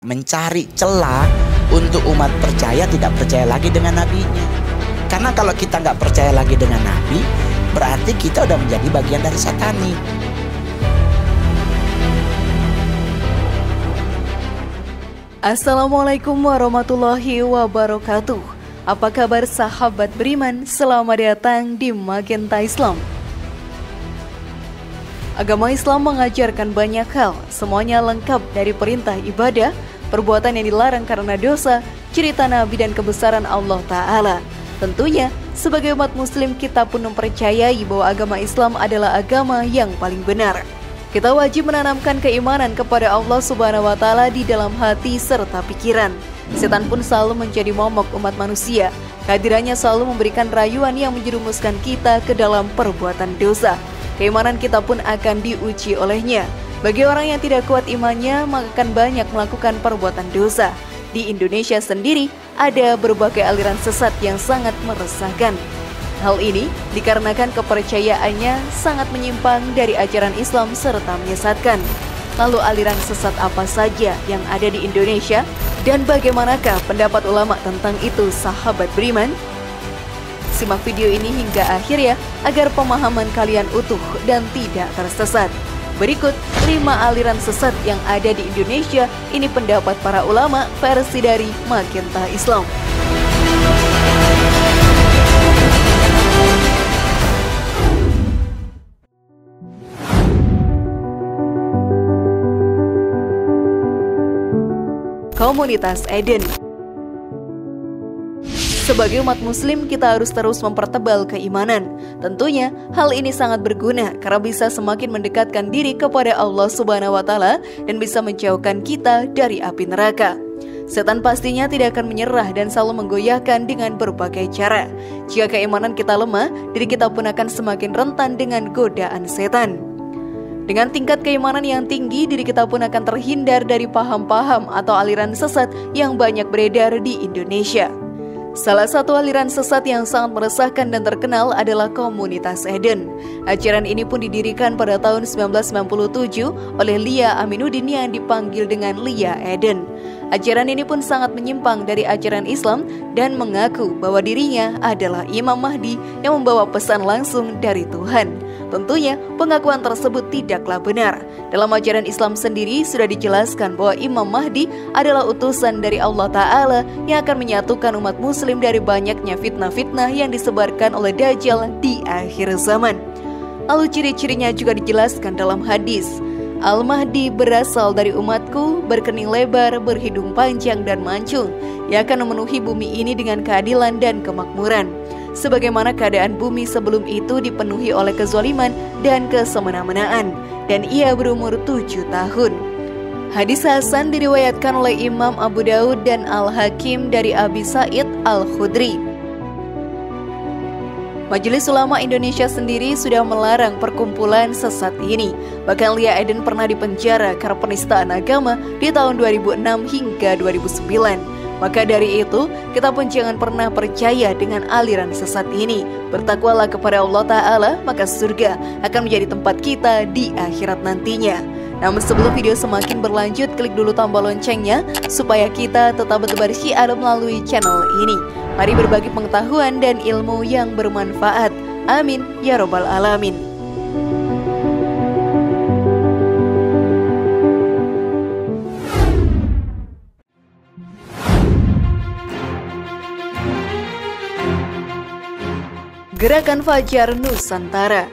mencari celah untuk umat percaya tidak percaya lagi dengan nabinya. Karena kalau kita nggak percaya lagi dengan nabi, berarti kita udah menjadi bagian dari satani. Assalamualaikum warahmatullahi wabarakatuh. Apa kabar sahabat beriman? Selamat datang di Magenta Islam. Agama Islam mengajarkan banyak hal, semuanya lengkap dari perintah ibadah, perbuatan yang dilarang karena dosa, cerita Nabi dan kebesaran Allah Ta'ala. Tentunya, sebagai umat muslim kita pun mempercayai bahwa agama Islam adalah agama yang paling benar. Kita wajib menanamkan keimanan kepada Allah Subhanahu wa Ta'ala di dalam hati serta pikiran. Setan pun selalu menjadi momok umat manusia. Kehadirannya selalu memberikan rayuan yang menjerumuskan kita ke dalam perbuatan dosa. Keimanan kita pun akan diuji olehnya. Bagi orang yang tidak kuat imannya, maka akan banyak melakukan perbuatan dosa. Di Indonesia sendiri, ada berbagai aliran sesat yang sangat meresahkan. Hal ini dikarenakan kepercayaannya sangat menyimpang dari ajaran Islam serta menyesatkan. Lalu aliran sesat apa saja yang ada di Indonesia dan bagaimanakah pendapat ulama tentang itu, sahabat beriman? Simak video ini hingga akhir ya, agar pemahaman kalian utuh dan tidak tersesat. Berikut 5 aliran sesat yang ada di Indonesia. Ini pendapat para ulama versi dari Magenta Islam. Komunitas Eden. Sebagai umat muslim, kita harus terus mempertebal keimanan. Tentunya, hal ini sangat berguna karena bisa semakin mendekatkan diri kepada Allah Subhanahu wa Ta'ala dan bisa menjauhkan kita dari api neraka. Setan pastinya tidak akan menyerah dan selalu menggoyahkan dengan berbagai cara. Jika keimanan kita lemah, diri kita pun akan semakin rentan dengan godaan setan. Dengan tingkat keimanan yang tinggi, diri kita pun akan terhindar dari paham-paham atau aliran sesat yang banyak beredar di Indonesia. Salah satu aliran sesat yang sangat meresahkan dan terkenal adalah Komunitas Eden. Ajaran ini pun didirikan pada tahun 1997 oleh Lia Aminuddin yang dipanggil dengan Lia Eden. Ajaran ini pun sangat menyimpang dari ajaran Islam dan mengaku bahwa dirinya adalah Imam Mahdi yang membawa pesan langsung dari Tuhan. Tentunya, pengakuan tersebut tidaklah benar. Dalam ajaran Islam sendiri sudah dijelaskan bahwa Imam Mahdi adalah utusan dari Allah Ta'ala yang akan menyatukan umat muslim dari banyaknya fitnah-fitnah yang disebarkan oleh Dajjal di akhir zaman. Lalu ciri-cirinya juga dijelaskan dalam hadis. Al-Mahdi berasal dari umatku, berkening lebar, berhidung panjang dan mancung. Ia akan memenuhi bumi ini dengan keadilan dan kemakmuran. Sebagaimana keadaan bumi sebelum itu dipenuhi oleh kezaliman dan kesemena-menaan, dan ia berumur 7 tahun. Hadis Hasan diriwayatkan oleh Imam Abu Daud dan Al-Hakim dari Abi Sa'id Al-Khudri. Majelis Ulama Indonesia sendiri sudah melarang perkumpulan sesat ini. Bahkan Lia Eden pernah dipenjara karena penistaan agama di tahun 2006 hingga 2009. Maka dari itu, kita pun jangan pernah percaya dengan aliran sesat ini. Bertakwalah kepada Allah Ta'ala, maka surga akan menjadi tempat kita di akhirat nantinya. Namun sebelum video semakin berlanjut, klik dulu tombol loncengnya supaya kita tetap bertebar syiar melalui channel ini. Mari berbagi pengetahuan dan ilmu yang bermanfaat. Amin ya robbal alamin. Gerakan Fajar Nusantara.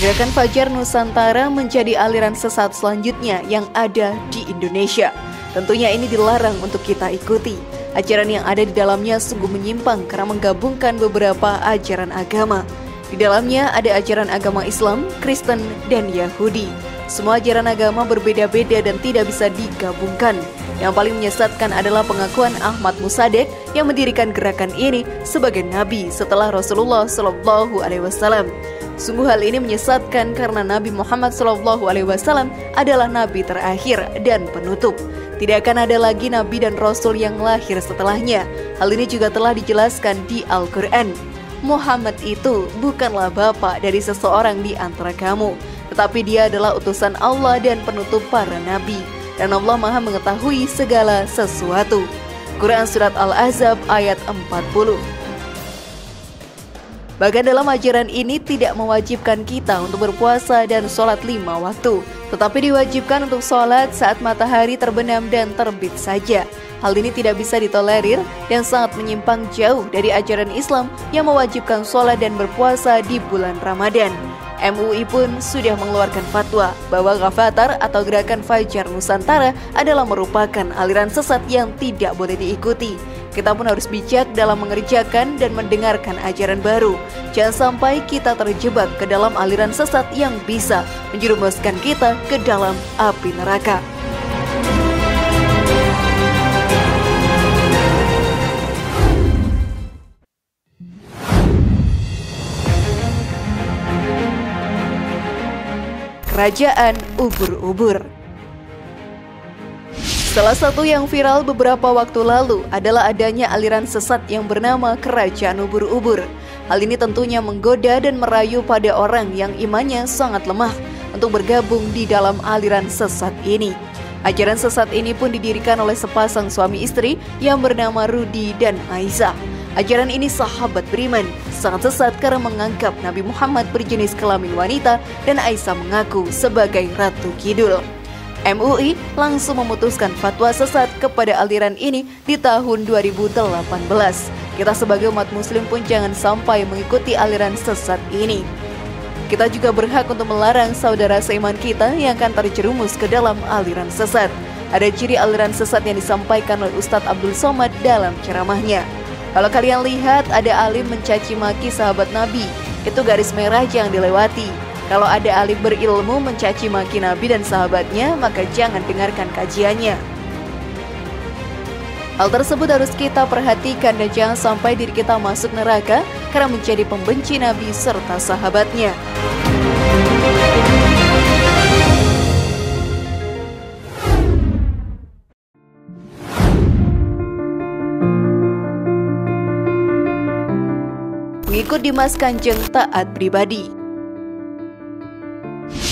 Gerakan Fajar Nusantara menjadi aliran sesat selanjutnya yang ada di Indonesia. Tentunya ini dilarang untuk kita ikuti. Ajaran yang ada di dalamnya sungguh menyimpang karena menggabungkan beberapa ajaran agama. Di dalamnya ada ajaran agama Islam, Kristen, dan Yahudi. Semua ajaran agama berbeda-beda dan tidak bisa digabungkan. Yang paling menyesatkan adalah pengakuan Ahmad Musaddiq yang mendirikan gerakan ini sebagai nabi setelah Rasulullah SAW. Sungguh hal ini menyesatkan karena Nabi Muhammad SAW adalah nabi terakhir dan penutup. Tidak akan ada lagi nabi dan rasul yang lahir setelahnya. Hal ini juga telah dijelaskan di Al-Quran. Muhammad itu bukanlah bapak dari seseorang di antara kamu, tetapi dia adalah utusan Allah dan penutup para nabi. dan Allah Maha mengetahui segala sesuatu. Quran Surat Al-Ahzab ayat 40. Bahkan dalam ajaran ini tidak mewajibkan kita untuk berpuasa dan sholat 5 waktu, tetapi diwajibkan untuk sholat saat matahari terbenam dan terbit saja. Hal ini tidak bisa ditolerir dan sangat menyimpang jauh dari ajaran Islam yang mewajibkan sholat dan berpuasa di bulan Ramadan. MUI pun sudah mengeluarkan fatwa bahwa Ghafatar atau Gerakan Fajar Nusantara adalah merupakan aliran sesat yang tidak boleh diikuti. Kita pun harus bijak dalam mengerjakan dan mendengarkan ajaran baru. Jangan sampai kita terjebak ke dalam aliran sesat yang bisa menjerumuskan kita ke dalam api neraka. Kerajaan ubur-ubur. Salah satu yang viral beberapa waktu lalu adalah adanya aliran sesat yang bernama Kerajaan Ubur-Ubur. Hal ini tentunya menggoda dan merayu pada orang yang imannya sangat lemah untuk bergabung di dalam aliran sesat ini. Ajaran sesat ini pun didirikan oleh sepasang suami istri yang bernama Rudi dan Aisyah. Ajaran ini sahabat beriman, sangat sesat karena menganggap Nabi Muhammad berjenis kelamin wanita dan Aisyah mengaku sebagai Ratu Kidul. MUI langsung memutuskan fatwa sesat kepada aliran ini di tahun 2018. Kita sebagai umat muslim pun jangan sampai mengikuti aliran sesat ini. Kita juga berhak untuk melarang saudara seiman kita yang akan terjerumus ke dalam aliran sesat. Ada ciri aliran sesat yang disampaikan oleh Ustadz Abdul Somad dalam ceramahnya. Kalau kalian lihat ada alim mencaci maki sahabat Nabi, itu garis merah jangan dilewati. Kalau ada alim berilmu mencaci maki Nabi dan sahabatnya, maka jangan dengarkan kajiannya. Hal tersebut harus kita perhatikan dan jangan sampai diri kita masuk neraka karena menjadi pembenci Nabi serta sahabatnya. Pengikut Dimas Kanjeng taat pribadi.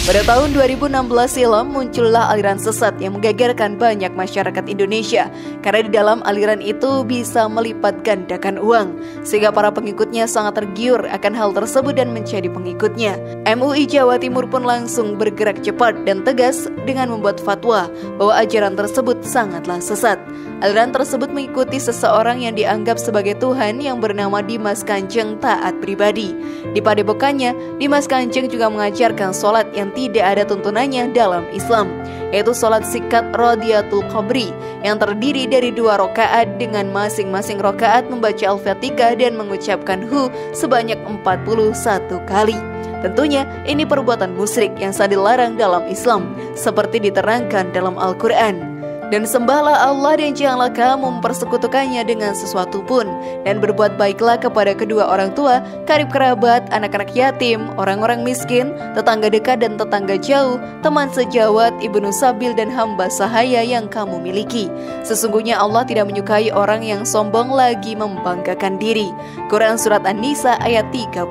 Pada tahun 2016 silam muncullah aliran sesat yang menggegerkan banyak masyarakat Indonesia karena di dalam aliran itu bisa melipat gandakan uang sehingga para pengikutnya sangat tergiur akan hal tersebut dan menjadi pengikutnya. MUI Jawa Timur pun langsung bergerak cepat dan tegas dengan membuat fatwa bahwa ajaran tersebut sangatlah sesat. Aliran tersebut mengikuti seseorang yang dianggap sebagai Tuhan yang bernama Dimas Kanjeng taat pribadi. Di padepokannya, Dimas Kanjeng juga mengajarkan sholat yang tidak ada tuntunannya dalam Islam, yaitu sholat sikat Rodiyatul Qabri yang terdiri dari 2 rakaat dengan masing-masing rakaat membaca Al-Fatihah dan mengucapkan hu sebanyak 41 kali. Tentunya ini perbuatan musyrik yang sangat dilarang dalam Islam seperti diterangkan dalam Al-Quran. Dan sembahlah Allah dan janganlah kamu mempersekutukannya dengan sesuatu pun. Dan berbuat baiklah kepada kedua orang tua, karib kerabat, anak-anak yatim, orang-orang miskin, tetangga dekat dan tetangga jauh, teman sejawat, ibnu sabil dan hamba sahaya yang kamu miliki. Sesungguhnya Allah tidak menyukai orang yang sombong lagi membanggakan diri. Quran Surat An-Nisa ayat 36.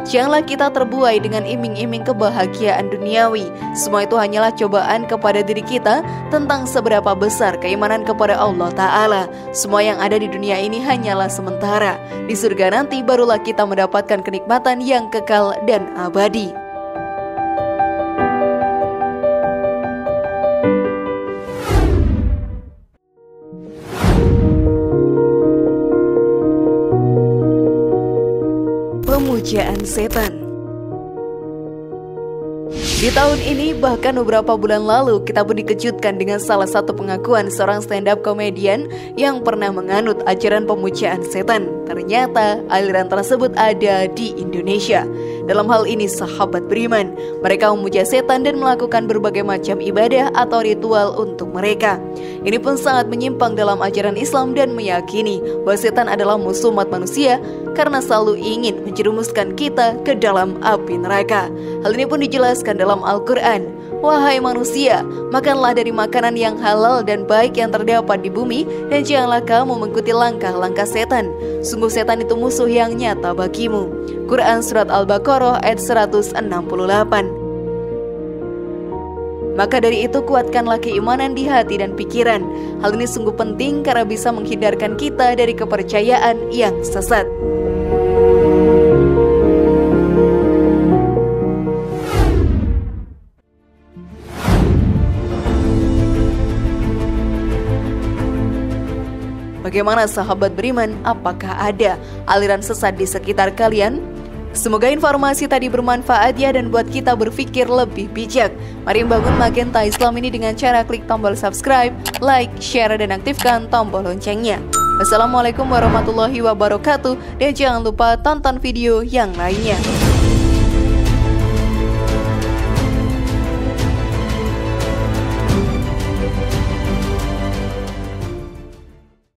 Janganlah kita terbuai dengan iming-iming kebahagiaan duniawi. Semua itu hanyalah cobaan kepada diri kita tentang seberapa besar keimanan kepada Allah Ta'ala. Semua yang ada di dunia ini hanyalah sementara. Di surga nanti barulah kita mendapatkan kenikmatan yang kekal dan abadi. Pemujaan setan. Di tahun ini bahkan beberapa bulan lalu kita pun dikejutkan dengan salah satu pengakuan seorang stand-up komedian yang pernah menganut ajaran pemujaan setan. Ternyata aliran tersebut ada di Indonesia. Dalam hal ini sahabat beriman, mereka memuja setan dan melakukan berbagai macam ibadah atau ritual untuk mereka. Ini pun sangat menyimpang dalam ajaran Islam dan meyakini bahwa setan adalah musuh umat manusia karena selalu ingin menjerumuskan kita ke dalam api neraka. Hal ini pun dijelaskan dalam Al-Quran. Wahai manusia, makanlah dari makanan yang halal dan baik yang terdapat di bumi dan janganlah kamu mengikuti langkah-langkah setan. Sungguh setan itu musuh yang nyata bagimu. Quran Surat Al-Baqarah ayat 168. Maka dari itu kuatkanlah keimanan di hati dan pikiran. Hal ini sungguh penting karena bisa menghindarkan kita dari kepercayaan yang sesat. Bagaimana sahabat beriman? Apakah ada aliran sesat di sekitar kalian? Semoga informasi tadi bermanfaat ya dan buat kita berpikir lebih bijak. Mari membangun Magenta Islam ini dengan cara klik tombol subscribe, like, share, dan aktifkan tombol loncengnya. Wassalamualaikum warahmatullahi wabarakatuh dan jangan lupa tonton video yang lainnya.